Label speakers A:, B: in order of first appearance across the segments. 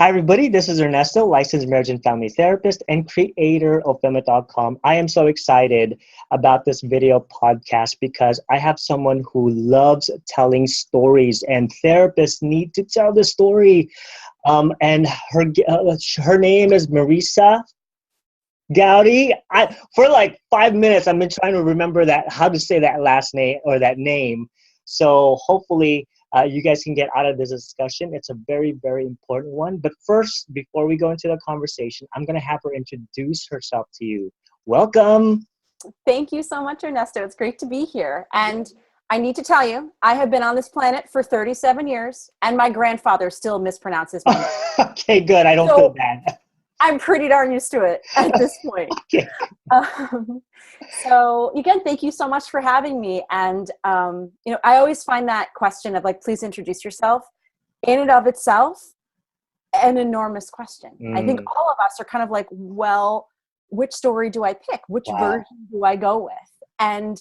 A: Hi, everybody. This is Ernesto, licensed marriage and family therapist and creator of Femit.com. I am so excited about this video podcast because I have someone who loves telling stories, and therapists need to tell the story. And her name is Marisa Goudy. For like 5 minutes, I've been trying to remember how to say that last name or that name. So hopefully you guys can get out of this discussion. It's a very, very important one. But first, before we go into the conversation, I'm going to have her introduce herself to you. Welcome.
B: Thank you so much, Ernesto. It's great to be here. And I need to tell you, I have been on this planet for 37 years, and my grandfather still mispronounces my name.
A: Okay, good. I don't feel bad.
B: I'm pretty darn used to it at this point.
A: Okay.
B: So again, thank you so much for having me. And, I always find that question of like, please introduce yourself in and of itself, an enormous question. I think all of us are kind of like, well, which story do I pick? Which version do I go with? And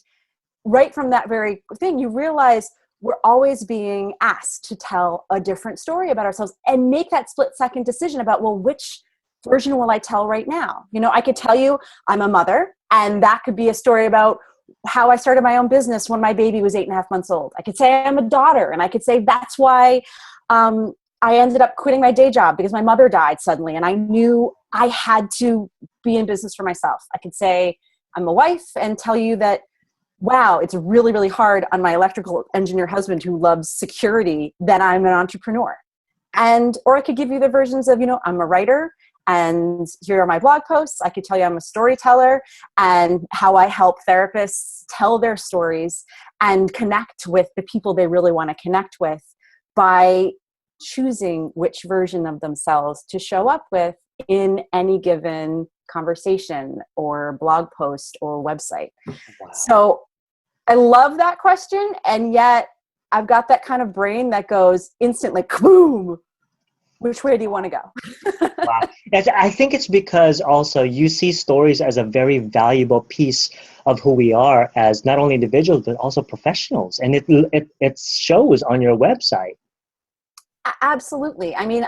B: right from that very thing, you realize we're always being asked to tell a different story about ourselves and make that split-second decision about, well, which version will I tell right now? I could tell you I'm a mother, and that could be a story about how I started my own business when my baby was 8.5 months old. I could say I'm a daughter, and I could say that's why I ended up quitting my day job because my mother died suddenly, and I knew I had to be in business for myself. I could say I'm a wife and tell you that, wow, it's really, really hard on my electrical engineer husband who loves security that I'm an entrepreneur. Or I could give you the versions of, I'm a writer, and here are my blog posts. I could tell you I'm a storyteller and how I help therapists tell their stories and connect with the people they really want to connect with by choosing which version of themselves to show up with in any given conversation or blog post or website. Wow. So I love that question. And yet I've got that kind of brain that goes instantly, kaboom. Which way do you want to go?
A: Wow. I think it's because also you see stories as a very valuable piece of who we are as not only individuals, but also professionals. And it shows on your website.
B: Absolutely. I mean,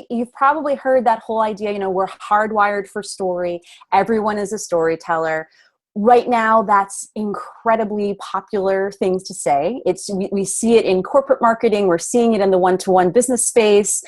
B: you've probably heard that whole idea, we're hardwired for story. Everyone is a storyteller. Right now, that's incredibly popular things to say. We see it in corporate marketing. We're seeing it in the one-to-one business space.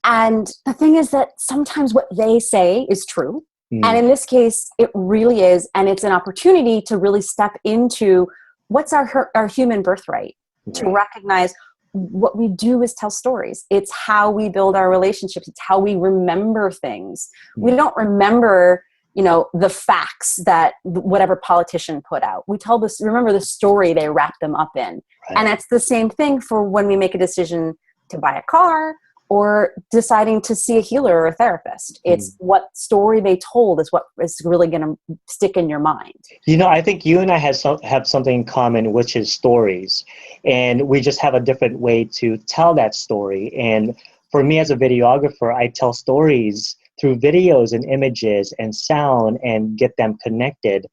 B: And the thing is that sometimes what they say is true. And in this case, it really is. And it's an opportunity to really step into what's our human birthright, to recognize what we do is tell stories. It's how we build our relationships. It's how we remember things. We don't remember, the facts that whatever politician put out. We remember the story they wrap them up in. Right. And it's the same thing for when we make a decision to buy a car or deciding to see a healer or a therapist. It's what story they told is what is really going to stick in your mind.
A: I think you and I have something in common, which is stories. And we just have a different way to tell that story. And for me as a videographer, I tell stories through videos and images and sound and get them connected.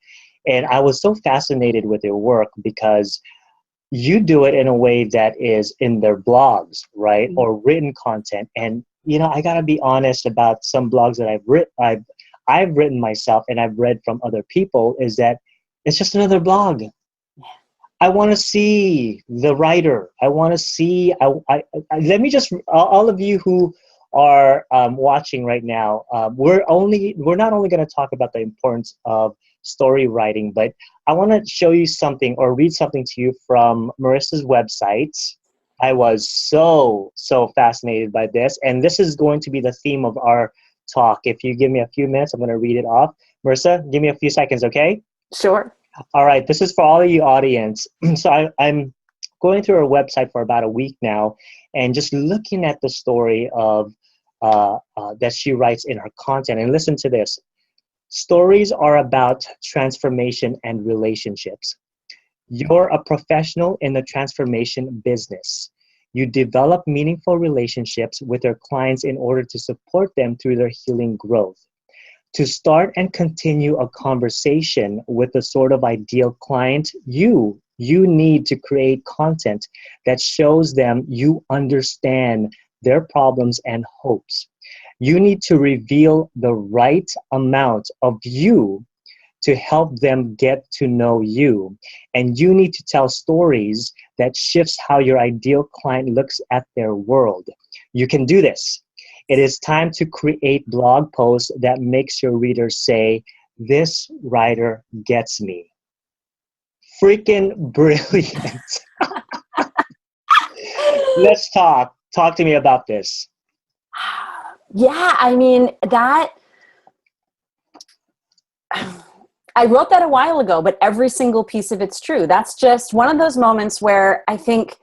A: And I was so fascinated with your work because you do it in a way that is in their blogs, right? Or written content. And, I got to be honest about some blogs that I've written myself and I've read from other people is that it's just another blog. I want to see the writer. I want to see, let me just, all of you who are watching right now, we're not only going to talk about the importance of story writing, but I want to show you something or read something to you from Marisa's website. I was so fascinated by this, and this is going to be the theme of our talk. If you give me a few minutes, I'm going to read it off. Marisa, give me a few seconds, okay?
B: Sure.
A: All right, this is for all of you audience. So I'm going through her website for about a week now, and just looking at the story of that she writes in her content. And listen to this. Stories are about transformation and relationships. You're a professional in the transformation business. You develop meaningful relationships with your clients in order to support them through their healing growth. To start and continue a conversation with the sort of ideal client, you need to create content that shows them you understand their problems and hopes. You need to reveal the right amount of you to help them get to know you. And you need to tell stories that shifts how your ideal client looks at their world. You can do this. It is time to create blog posts that makes your readers say, this writer gets me. Freaking brilliant. Let's talk. Talk to me about this.
B: Yeah, I mean, that I wrote that a while ago, but every single piece of it's true. That's just one of those moments where I think,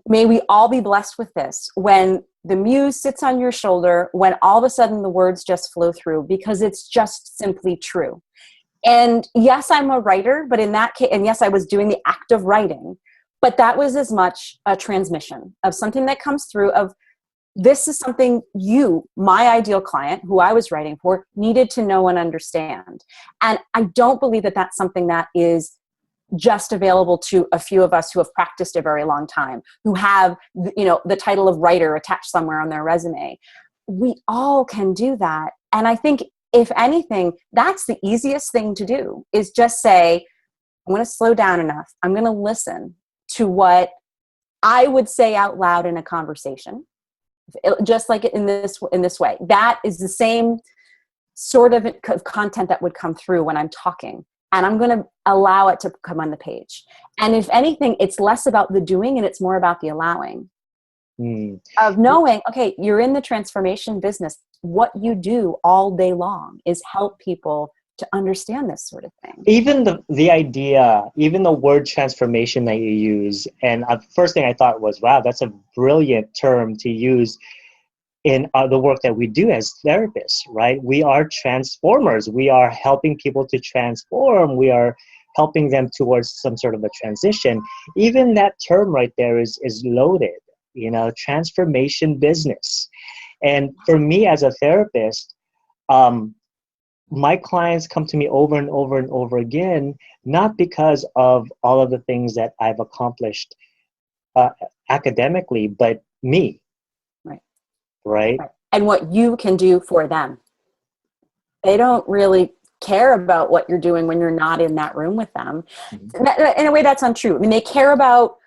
B: may we all be blessed with this, when the muse sits on your shoulder, when all of a sudden the words just flow through, because it's just simply true. And yes, I'm a writer, but in that case, and yes, I was doing the act of writing, but that was as much a transmission of something that comes through of, this is something you, my ideal client, who I was writing for, needed to know and understand. And I don't believe that that's something that is just available to a few of us who have practiced a very long time, who have, the title of writer attached somewhere on their resume. We all can do that. And I think, if anything, that's the easiest thing to do, is just say, I'm going to slow down enough. I'm going to listen to what I would say out loud in a conversation. Just like in this way. That is the same sort of content that would come through when I'm talking, and I'm going to allow it to come on the page. And if anything, it's less about the doing and it's more about the allowing of knowing, okay, you're in the transformation business. What you do all day long is help people to understand this sort of thing.
A: Even the idea, even the word transformation that you use, and first thing I thought was, wow, that's a brilliant term to use in the work that we do as therapists, right? We are transformers. We are helping people to transform. We are helping them towards some sort of a transition. Even that term right there is loaded, transformation business. And for me as a therapist, my clients come to me over and over and over again, not because of all of the things that I've accomplished academically, but me. Right.
B: And what you can do for them. They don't really care about what you're doing when you're not in that room with them. Mm-hmm. In a way, that's untrue. I mean, they care about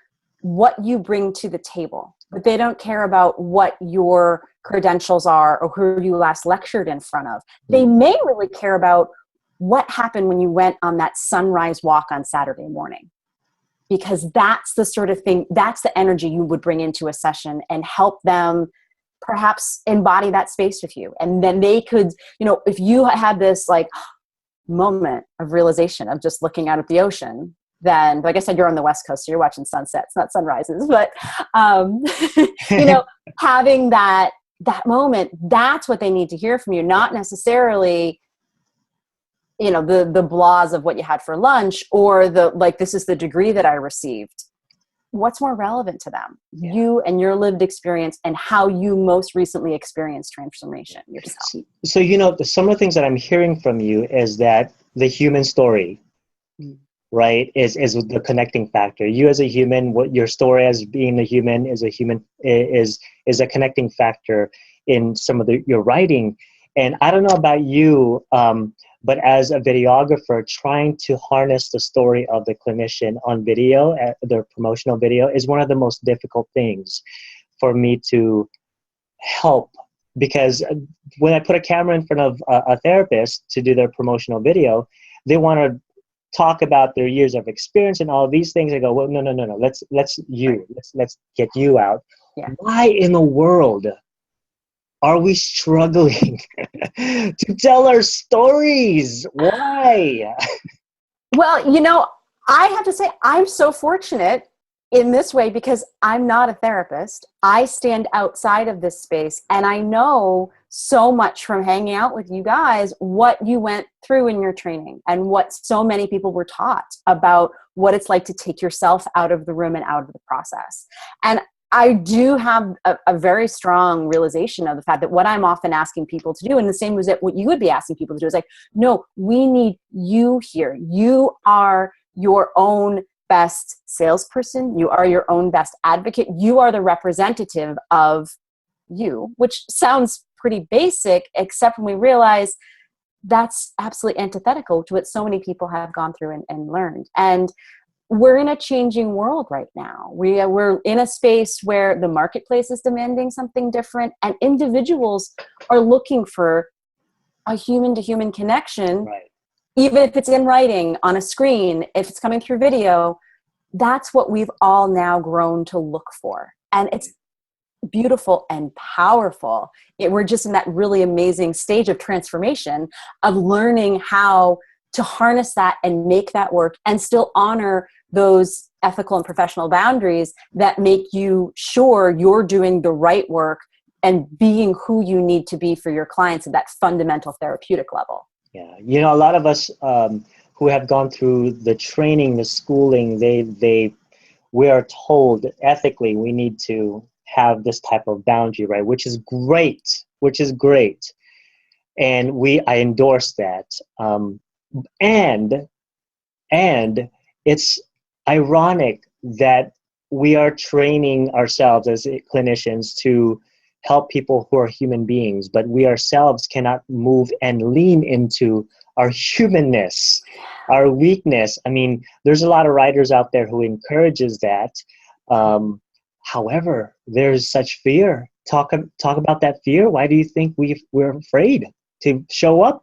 B: what you bring to the table, but they don't care about what your credentials are or who you last lectured in front of. They may really care about what happened when you went on that sunrise walk on Saturday morning, because that's the sort of thing, that's the energy you would bring into a session and help them perhaps embody that space with you. And then they could, if you had this like moment of realization of just looking out at the ocean, then, like I said, you're on the West Coast, so you're watching sunsets, not sunrises, but, having that moment, that's what they need to hear from you, not necessarily, the blahs of what you had for lunch, or this is the degree that I received. What's more relevant to them? Yeah. You and your lived experience and how you most recently experienced transformation yourself.
A: So, some of the things that I'm hearing from you is that the human story, right, is the connecting factor. You as a human, what your story as being a human is a connecting factor in some of your writing. And I don't know about you, but as a videographer, trying to harness the story of the clinician on video, their promotional video, is one of the most difficult things for me to help. Because when I put a camera in front of a therapist to do their promotional video, they want to talk about their years of experience and all of these things. I go, well, no. Let's get you out. Yeah. Why in the world are we struggling to tell our stories? Why?
B: Well, I have to say, I'm so fortunate in this way because I'm not a therapist. I stand outside of this space, and I know so much from hanging out with you guys what you went through in your training and what so many people were taught about what it's like to take yourself out of the room and out of the process. And I do have a very strong realization of the fact that what I'm often asking people to do, and the same as what you would be asking people to do, is like, no, we need you here. You are your own best salesperson. You are your own best advocate. You are the representative of you, which sounds pretty basic, except when we realize that's absolutely antithetical to what so many people have gone through and learned. And we're in a changing world right now. We're in a space where the marketplace is demanding something different, and individuals are looking for a human-to-human connection,
A: Right.
B: even if it's in writing, on a screen, if it's coming through video. That's what we've all now grown to look for. And it's beautiful and powerful. We're just in that really amazing stage of transformation of learning how to harness that and make that work and still honor those ethical and professional boundaries that make you sure you're doing the right work and being who you need to be for your clients at that fundamental therapeutic level.
A: Yeah. You know, a lot of us who have gone through the training, the schooling, we are told ethically we need to have this type of boundary, right? Which is great, and I endorse that. And it's ironic that we are training ourselves as clinicians to help people who are human beings, but we ourselves cannot move and lean into our humanness, our weakness. I mean, there's a lot of writers out there who encourages that. However, there's such fear. Talk about that fear. Why do you think we're afraid to show up?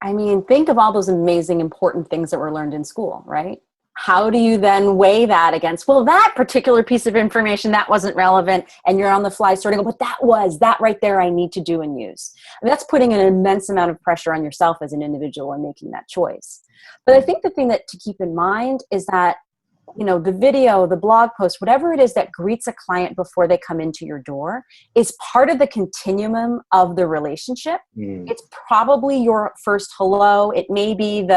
B: I mean, think of all those amazing, important things that were learned in school, right? How do you then weigh that against, well, that particular piece of information, that wasn't relevant, and you're on the fly sorting, but that right there I need to do and use. And that's putting an immense amount of pressure on yourself as an individual in making that choice. But I think the thing that to keep in mind is that, you know, the video, the blog post, whatever it is that greets a client before they come into your door is part of the continuum of the relationship. It's probably your first hello. It may be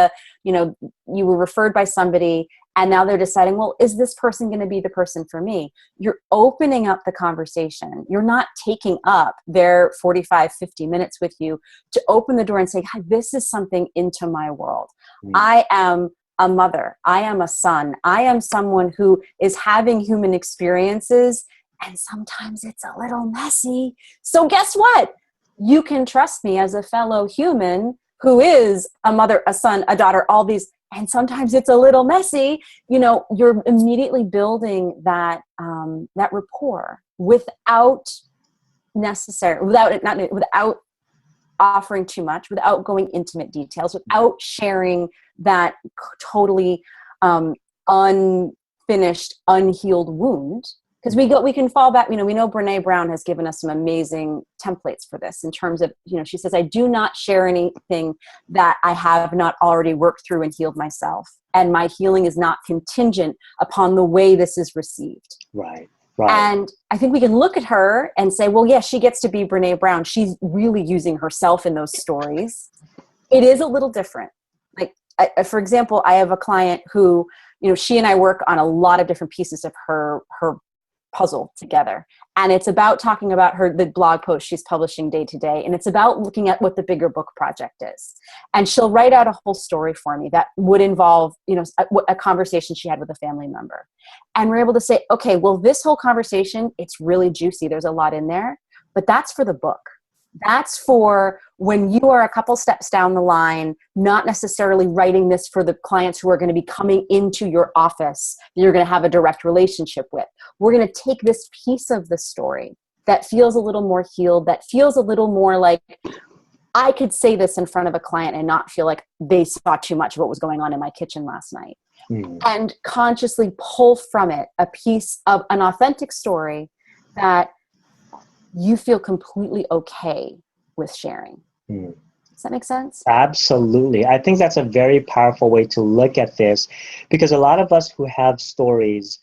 B: you were referred by somebody and now they're deciding, well, is this person going to be the person for me? You're opening up the conversation. You're not taking up their 45, 50 minutes with you to open the door and say, hi, this is something into my world. I am a mother. I am a son. I am someone who is having human experiences, and sometimes it's a little messy. So guess what? You can trust me as a fellow human who is a mother, a son, a daughter, all these, and sometimes it's a little messy. You know, you're immediately building that rapport without offering too much, without going intimate details, without sharing that totally unfinished, unhealed wound. Because we can fall back, you know, we know Brene Brown has given us some amazing templates for this in terms of, you know, she says, I do not share anything that I have not already worked through and healed myself. And my healing is not contingent upon the way this is received.
A: Right.
B: And I think we can look at her and say, well, yeah, she gets to be Brene Brown. She's really using herself in those stories. It is a little different. Like, for example, I have a client who, you know, she and I work on a lot of different pieces of her puzzle together. And it's about talking about the blog post she's publishing day to day. And it's about looking at what the bigger book project is. And she'll write out a whole story for me that would involve, you know, a conversation she had with a family member. And we're able to say, okay, well, this whole conversation, it's really juicy. There's a lot in there, but that's for the book. That's for when you are a couple steps down the line, not necessarily writing this for the clients who are going to be coming into your office that you're going to have a direct relationship with. We're going to take this piece of the story that feels a little more healed, that feels a little more like I could say this in front of a client and not feel like they saw too much of what was going on in my kitchen last night. And consciously pull from it a piece of an authentic story that you feel completely okay with sharing. Does that make sense?
A: Absolutely. I think that's a very powerful way to look at this, because a lot of us who have stories,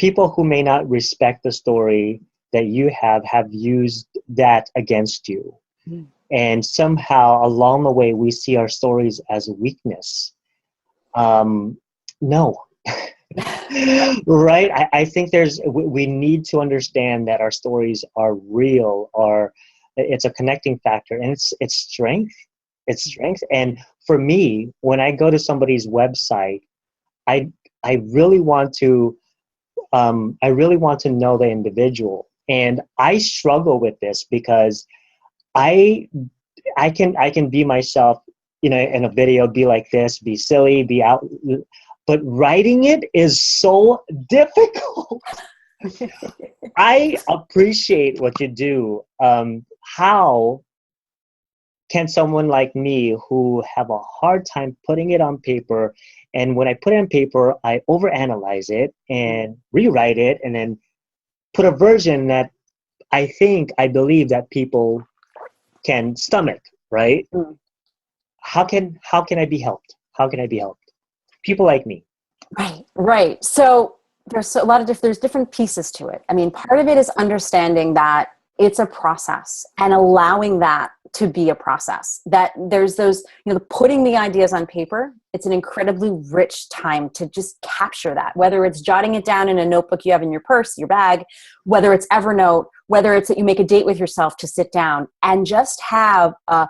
A: people who may not respect the story that you have used that against you. And somehow along the way, we see our stories as weakness. No. Right? I think we need to understand that our stories are real, it's a connecting factor, and it's strength. It's strength. And for me, when I go to somebody's website, I really want to I really want to know the individual. And I struggle with this because I can be myself, you know, in a video, be like this, be silly, be out, but writing it is so difficult. I appreciate what you do. How can someone like me who have a hard time putting it on paper, and when I put it on paper, I overanalyze it and rewrite it and then put a version that I believe that people can stomach, right?
B: Mm.
A: How can I be helped? How can I be helped? People like me.
B: Right, right. So there's a lot of there's different pieces to it. I mean, part of it is understanding that it's a process and allowing that to be a process. That there's those, you know, putting the ideas on paper, it's an incredibly rich time to just capture that, whether it's jotting it down in a notebook you have in your purse, your bag, whether it's Evernote, whether it's that you make a date with yourself to sit down and just have a